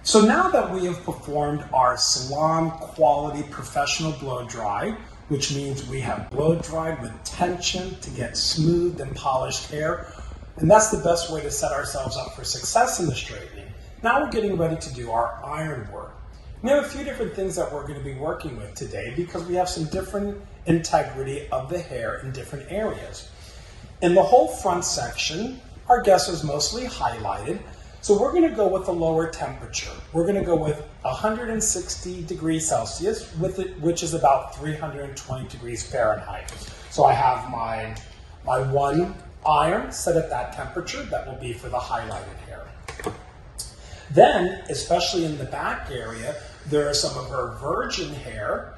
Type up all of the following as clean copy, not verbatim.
So now that we have performed our salon quality professional blow dry, which means we have blow dried with tension to get smooth and polished hair, and that's the best way to set ourselves up for success in the straightening. Now we're getting ready to do our iron work. We have a few different things that we're going to be working with today because we have some different integrity of the hair in different areas. In the whole front section, our guest is mostly highlighted, so we're going to go with a lower temperature. We're going to go with 160 degrees Celsius, which is about 320 degrees Fahrenheit. So I have my one iron set at that temperature. That will be for the highlighted hair. Then, especially in the back area, there is some of her virgin hair.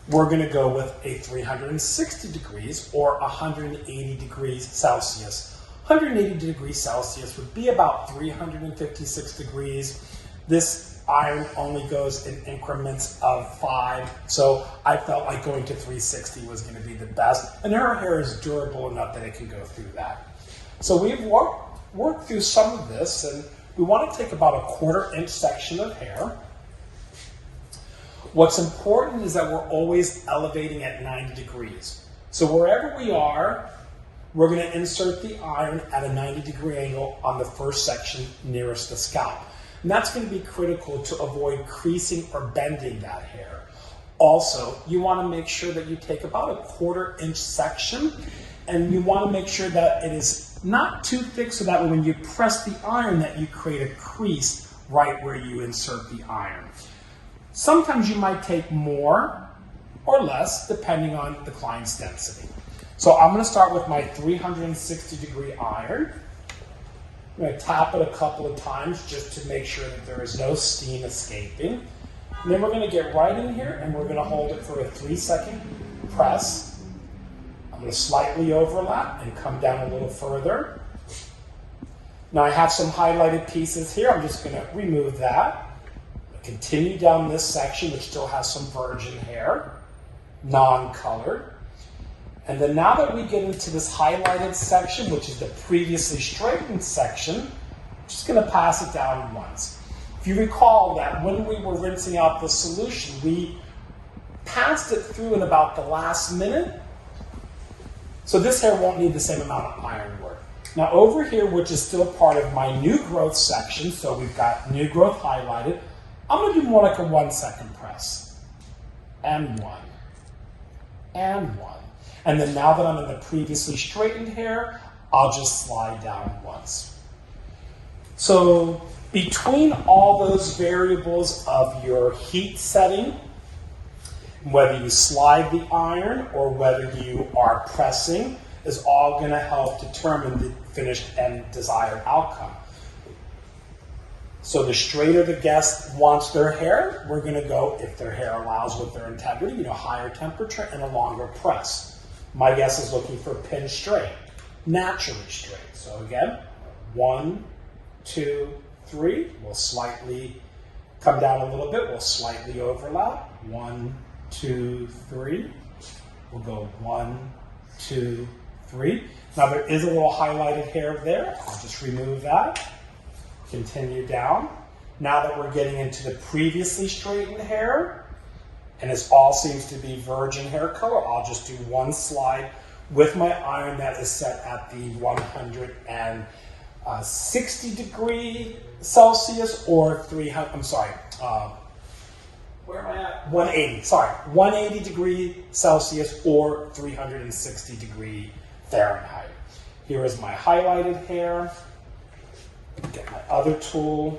We're going to go with a 360 degrees or 180 degrees Celsius. 180 degrees Celsius would be about 356 degrees. This iron only goes in increments of 5, so I felt like going to 360 was going to be the best. And her hair is durable enough that it can go through that. So we've worked through some of this, and we want to take about a 1/4 inch section of hair. What's important is that we're always elevating at 90 degrees. So wherever we are, we're going to insert the iron at a 90-degree angle on the first section nearest the scalp. And that's going to be critical to avoid creasing or bending that hair. Also, you want to make sure that you take about a 1/4 inch section, and you want to make sure that it is not too thick so that when you press the iron that you create a crease right where you insert the iron. Sometimes you might take more or less depending on the client's density. So I'm going to start with my 360-degree iron. I'm going to tap it a couple of times just to make sure that there is no steam escaping. And then we're going to get right in here and we're going to hold it for a 3-second press. I'm going to slightly overlap and come down a little further. Now I have some highlighted pieces here. I'm just going to remove that. Continue down this section, which still has some virgin hair, non-colored. And then now that we get into this highlighted section, which is the previously straightened section, I'm just going to pass it down once. If you recall that when we were rinsing out the solution, we passed it through in about the last minute. So this hair won't need the same amount of iron work. Now over here, which is still part of my new growth section, so we've got new growth highlighted, I'm going to do more like a 1-second press. And 1. And 1. And then now that I'm in the previously straightened hair, I'll just slide down once. So between all those variables of your heat setting, whether you slide the iron or whether you are pressing, is all going to help determine the finished and desired outcome. So the straighter the guest wants their hair, we're going to go, if their hair allows with their integrity, higher temperature and a longer press. My guest is looking for pin straight, naturally straight. So again, 1, 2, 3. We'll slightly come down a little bit. We'll slightly overlap. 1, 2, 3. We'll go 1, 2, 3. Now there is a little highlighted hair there. I'll just remove that. Continue down. Now that we're getting into the previously straightened hair, and it all seems to be virgin hair color, I'll just do one slide with my iron that is set at the 160 degree Celsius or 300, I'm sorry, where am I at? 180, sorry, 180 degree Celsius or 360 degree Fahrenheit. Here is my highlighted hair. Get my other tool.